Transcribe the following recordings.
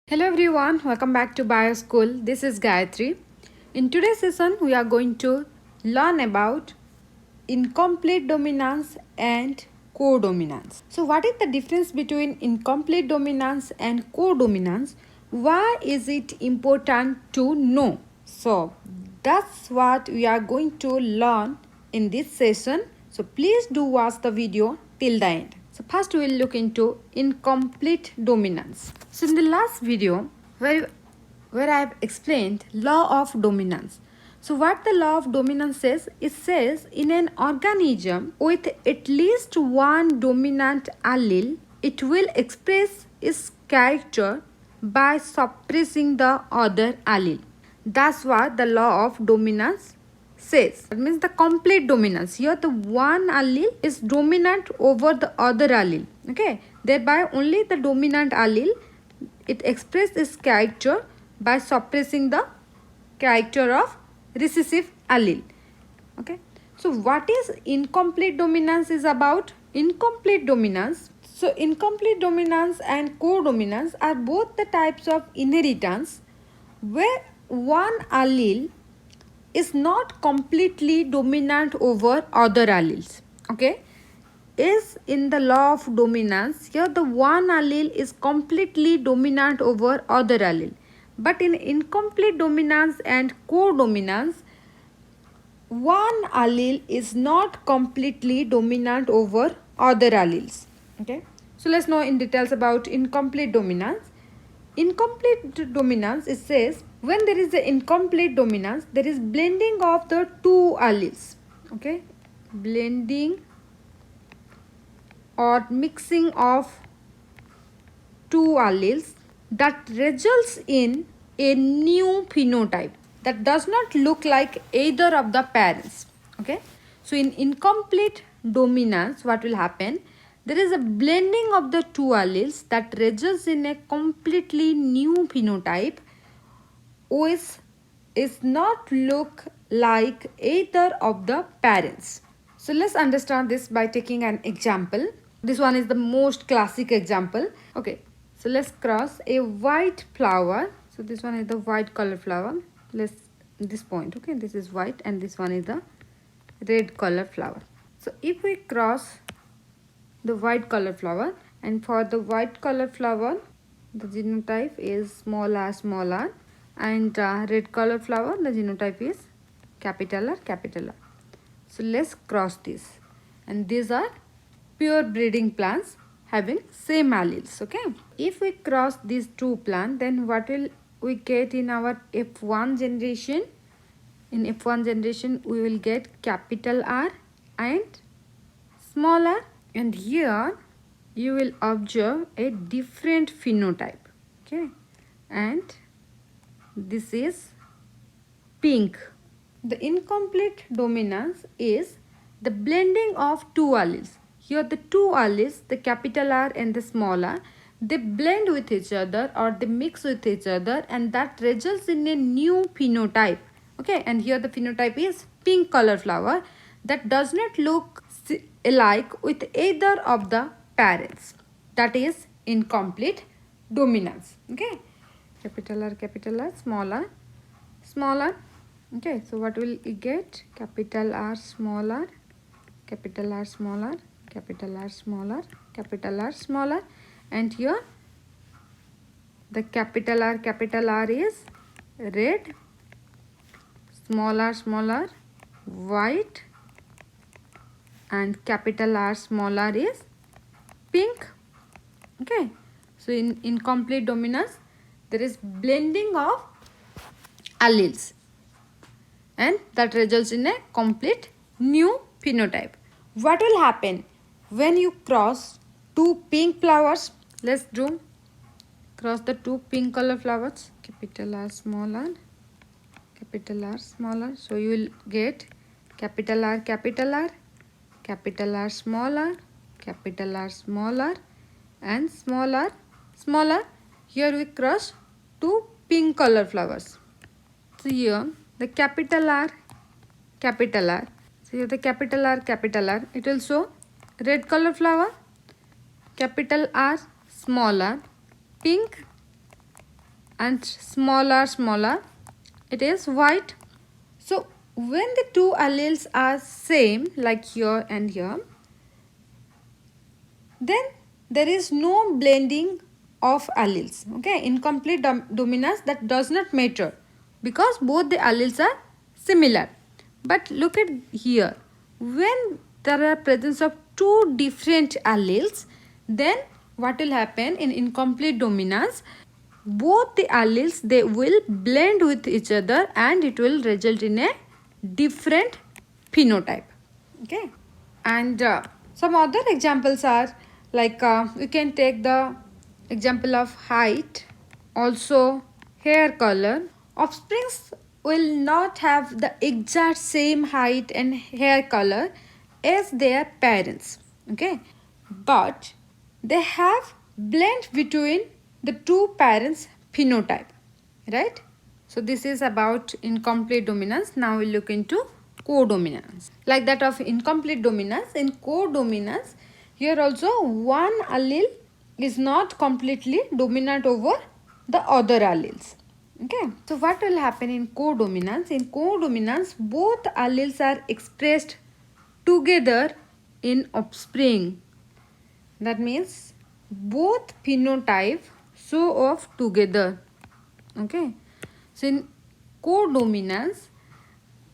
Hello everyone, welcome back to BioSchool. This is Gayatri. In today's session, we are going to learn about incomplete dominance and codominance. So, what is the difference between incomplete dominance and codominance? Why is it important to know? So, that's what we are going to learn in this session. So, please do watch the video till the end. So first we will look into incomplete dominance. So in the last video where I have explained law of dominance. So what the law of dominance says, it says in an organism with at least one dominant allele, it will express its character by suppressing the other allele. That's what the law of dominance says. That means the complete dominance. Here the one allele is dominant over the other allele. Okay. Thereby only the dominant allele, it expresses its character by suppressing the character of recessive allele. Okay. So what is incomplete dominance is about? Incomplete dominance. So incomplete dominance and codominance are both the types of inheritance where one allele is not completely dominant over other alleles. Okay, is in the law of dominance, here the one allele is completely dominant over other allele, but in incomplete dominance and codominance, one allele is not completely dominant over other alleles. Okay, so let's know in details about incomplete dominance. Incomplete dominance, it says when there is the incomplete dominance, there is blending of the two alleles. Okay, blending or mixing of two alleles that results in a new phenotype that does not look like either of the parents. Okay, so in incomplete dominance, what will happen? There is a blending of the two alleles that results in a completely new phenotype which is not look like either of the parents. So let's understand this by taking an example. This one is the most classic example. Okay, so let's cross a white flower. So this one is the white color flower. Let's this point. Okay, this is white and this one is the red color flower. So if we cross the white color flower, and for the white color flower the genotype is small r, and red color flower the genotype is capital R. So let's cross this, and these are pure breeding plants having same alleles. Okay, if we cross these two plants, then what will we get in our F1 generation? In F1 generation we will get capital R and small r, and here you will observe a different phenotype. Okay, and this is pink. The incomplete dominance is the blending of two alleles. Here the two alleles, the capital R and the small r, they blend with each other or they mix with each other, and that results in a new phenotype. Okay, and here the phenotype is pink color flower that does not look alike with either of the parents. That is incomplete dominance. Okay, capital R, small r. Okay, so what will you get? Capital R, small r, capital R, small r, capital R, small r, capital R, small r, and here the capital R is red, small r, white, and capital R, small r is pink. Okay, so in incomplete dominance there is blending of alleles, and that results in a complete new phenotype. What will happen when you cross two pink flowers? Let's do cross the two pink color flowers, capital R, small r, capital R, small r. So you will get capital R, capital R, capital R, small r, capital R, small r, and small r, small r. Here we cross two pink color flowers. So here the capital R. So here the capital R, it will show red color flower, capital R, small r, pink, and smaller, it is white. So when the two alleles are same, like here and here, then there is no blending of alleles. Okay, incomplete dominance, that does not matter because both the alleles are similar. But look at here, when there are presence of two different alleles, then what will happen in incomplete dominance? Both the alleles, they will blend with each other and it will result in a different phenotype. Okay, and some other examples are like we can take the example of height, also hair color. Offsprings will not have the exact same height and hair color as their parents, okay, but they have blend between the two parents phenotype, right? So this is about incomplete dominance. Now we look into codominance. Like that of incomplete dominance, in codominance, here also one allele is not completely dominant over the other alleles. Okay, so what will happen in codominance? In codominance, both alleles are expressed together in offspring. That means both phenotype show off together. Okay, so in codominance,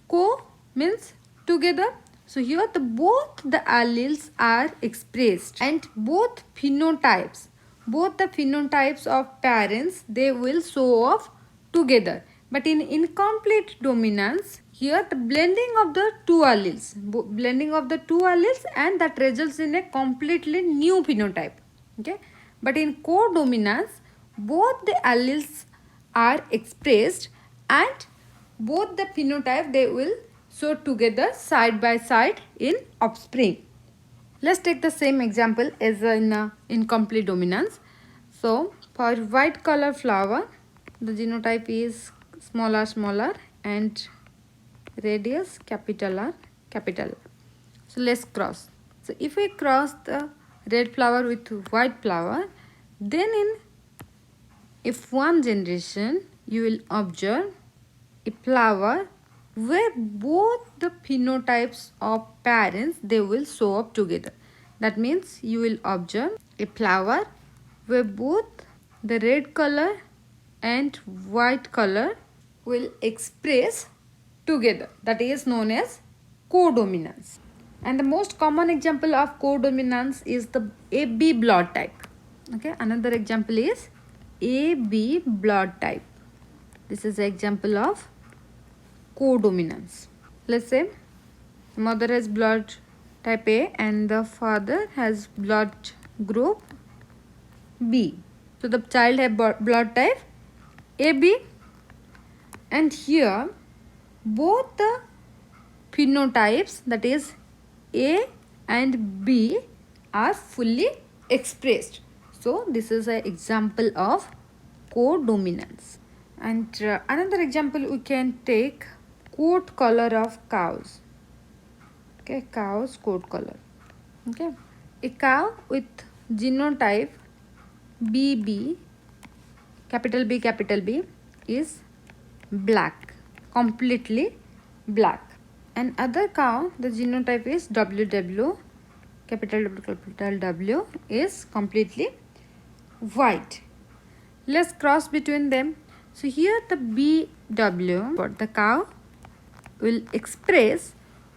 co means together. So here both the alleles are expressed and both the phenotypes of parents, they will show off together. But in incomplete dominance, here the blending of the two alleles, and that results in a completely new phenotype. Okay, but in codominance, both the alleles are expressed and both the phenotype, they will show together side by side in offspring. Let's take the same example as in incomplete dominance. So for white color flower, the genotype is smaller and radius capital R. So let's cross. So if we cross the red flower with white flower, then in F1 generation you will observe a flower where both the phenotypes of parents, they will show up together. That means you will observe a flower where both the red color and white color will express together. That is known as codominance. And the most common example of codominance is the AB blood type. Okay, another example is AB blood type. This is an example of codominance. Let's say mother has blood type A and the father has blood group B. So the child has blood type AB, and here both the phenotypes, that is A and B, are fully expressed. So this is an example of codominance. And another example we can take coat color of cows. Okay, cows coat color. Okay, a cow with genotype BB, capital B is black, completely black. And other cow, the genotype is WW, capital W, is completely white. Let's cross between them. So here the BW, but the cow will express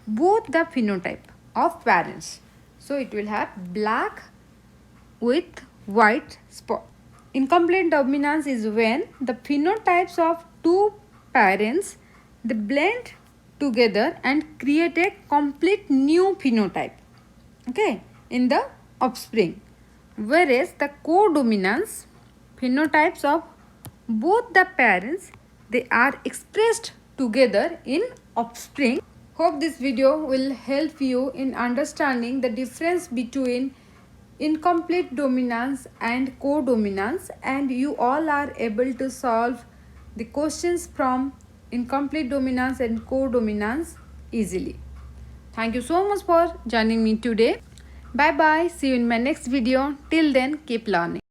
both the phenotype of parents. So it will have black with white spot. Incomplete dominance is when the phenotypes of two parents, they blend together and create a complete new phenotype, okay, in the offspring. Whereas the codominance, phenotypes of both the parents, they are expressed together in offspring. Hope this video will help you in understanding the difference between incomplete dominance and codominance, and you all are able to solve the questions from incomplete dominance and codominance easily. Thank you so much for joining me today. Bye bye. See you in my next video. Till then, keep learning.